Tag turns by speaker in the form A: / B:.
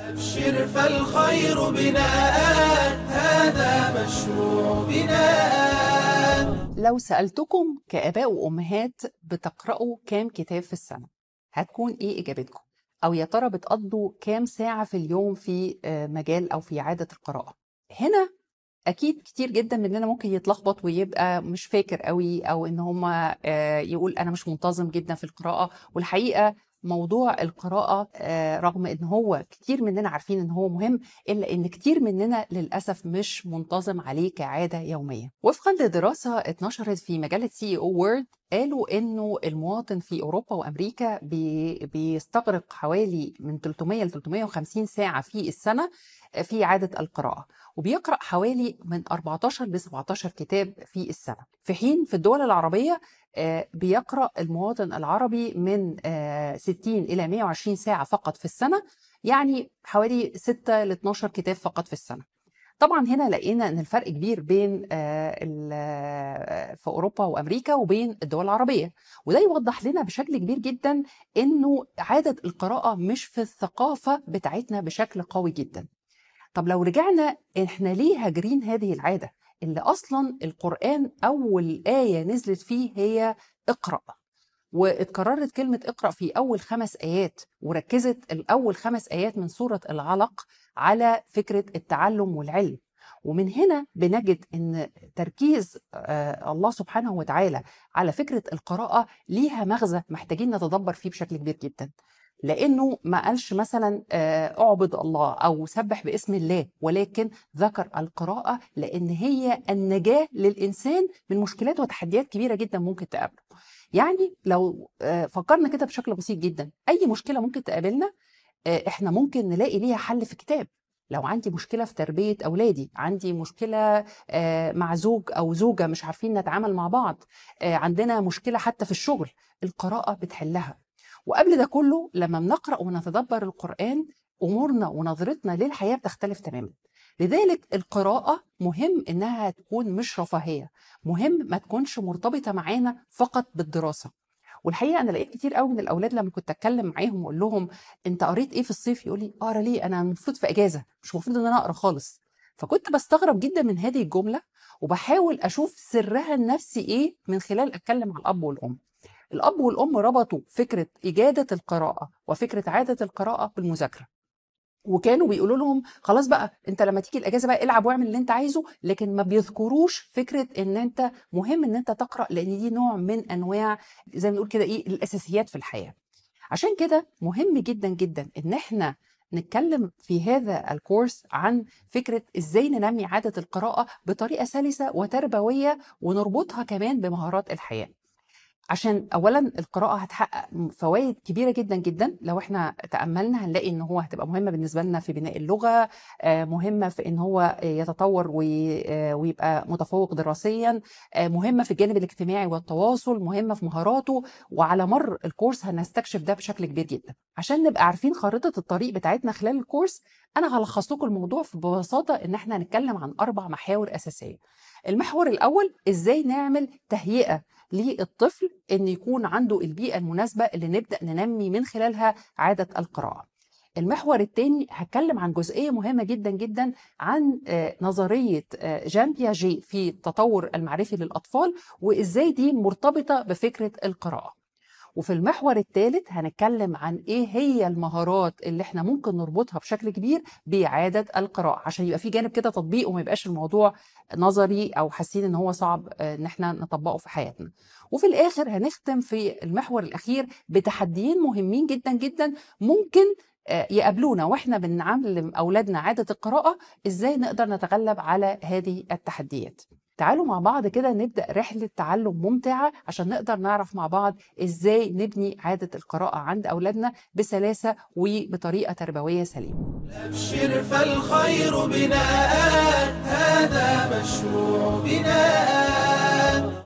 A: أبشر فالخير بناء، هذا مشروع بناء.
B: لو سألتكم كآباء وأمهات بتقرأوا كام كتاب في السنة، هتكون إيه إجابتكم؟ أو يا ترى بتقضوا كام ساعة في اليوم في مجال أو في عادة القراءة؟ هنا أكيد كتير جدا مننا ممكن يتلخبط ويبقى مش فاكر قوي، أو إن هما يقول أنا مش منتظم جدا في القراءة. والحقيقة موضوع القراءة رغم إن هو كتير مننا عارفين إن هو مهم، إلا إن كتير مننا للأسف مش منتظم عليه كعادة يومية. وفقا لدراسة اتنشرت في مجلة CEO World، قالوا إنه المواطن في أوروبا وأمريكا بيستغرق حوالي من 300 ل 350 ساعة في السنة في عادة القراءة، وبيقرأ حوالي من 14 ل 17 كتاب في السنة. في حين في الدول العربية بيقرأ المواطن العربي من 60 إلى 120 ساعة فقط في السنة، يعني حوالي 6 ل 12 كتاب فقط في السنة. طبعا هنا لقينا ان الفرق كبير بين في اوروبا وامريكا وبين الدول العربيه، وده يوضح لنا بشكل كبير جدا انه عاده القراءه مش في الثقافه بتاعتنا بشكل قوي جدا. طب لو رجعنا، احنا ليه هاجرين هذه العاده اللي اصلا القران اول ايه نزلت فيه هي اقرأ، واتكررت كلمة اقرأ في أول 5 آيات، وركزت الأول 5 آيات من سورة العلق على فكرة التعلم والعلم. ومن هنا بنجد أن تركيز الله سبحانه وتعالى على فكرة القراءة ليها مغزى محتاجين نتدبر فيه بشكل كبير جدا، لأنه ما قالش مثلا اعبد الله أو سبح باسم الله، ولكن ذكر القراءة لأن هي النجاة للإنسان من مشكلات وتحديات كبيرة جدا ممكن تقابله. يعني لو فكرنا كده بشكل بسيط جدا، أي مشكلة ممكن تقابلنا احنا ممكن نلاقي ليها حل في كتاب. لو عندي مشكلة في تربية أولادي، عندي مشكلة مع زوج أو زوجة مش عارفين نتعامل مع بعض، عندنا مشكلة حتى في الشغل، القراءة بتحلها. وقبل ده كله لما بنقرأ ونتدبر القرآن، أمورنا ونظرتنا للحياة بتختلف تماما. لذلك القراءة مهم إنها تكون مش رفاهية، مهم ما تكونش مرتبطة معانا فقط بالدراسة. والحقيقة أنا لقيت كتير قوي من الأولاد لما كنت أتكلم معاهم وأقول لهم أنت قريت إيه في الصيف، يقول لي أقرأ ليه؟ أنا المفروض في أجازة، مش المفروض إن أنا أقرأ خالص. فكنت بستغرب جدا من هذه الجملة، وبحاول أشوف سرها النفسي إيه من خلال أتكلم مع الأب والأم. الأب والأم ربطوا فكرة إجادة القراءة وفكرة عادة القراءة بالمذاكرة، وكانوا بيقولوا لهم خلاص بقى انت لما تيجي الاجازه بقى العب واعمل اللي انت عايزه، لكن ما بيذكروش فكره ان انت مهم ان انت تقرا، لان دي نوع من انواع زي ما نقول كده ايه الاساسيات في الحياه. عشان كده مهم جدا جدا ان احنا نتكلم في هذا الكورس عن فكره ازاي ننمي عاده القراءه بطريقه سلسه وتربويه، ونربطها كمان بمهارات الحياه. عشان اولا القراءه هتحقق فوائد كبيره جدا جدا، لو احنا تاملنا هنلاقي ان هو هتبقى مهمه بالنسبه لنا في بناء اللغه، مهمه في ان هو يتطور ويبقى متفوق دراسيا، مهمه في الجانب الاجتماعي والتواصل، مهمه في مهاراته. وعلى مر الكورس هنستكشف ده بشكل كبير جدا. عشان نبقى عارفين خارطه الطريق بتاعتنا خلال الكورس، انا هلخص لكم الموضوع ببساطه ان احنا هنتكلم عن 4 محاور اساسيه. المحور الاول ازاي نعمل تهيئه للطفل ان يكون عنده البيئه المناسبه اللي نبدا ننمي من خلالها عاده القراءه. المحور الثاني هتكلم عن جزئيه مهمه جدا جدا عن نظريه جان بياجي في التطور المعرفي للاطفال، وازاي دي مرتبطه بفكره القراءه. وفي المحور الثالث هنتكلم عن ايه هي المهارات اللي احنا ممكن نربطها بشكل كبير بعادة القراءة، عشان يبقى في جانب كده تطبيق وما يبقاش الموضوع نظري او حاسين ان هو صعب ان احنا نطبقه في حياتنا. وفي الاخر هنختم في المحور الاخير بتحديين مهمين جدا جدا ممكن يقابلونا واحنا بنعلم اولادنا عادة القراءة، ازاي نقدر نتغلب على هذه التحديات. تعالوا مع بعض كده نبدأ رحلة تعلم ممتعة عشان نقدر نعرف مع بعض ازاي نبني عادة القراءة عند أولادنا بسلاسة وبطريقة تربوية سليمة.
A: أبشر فالخير بناء، هذا مشروع بناء.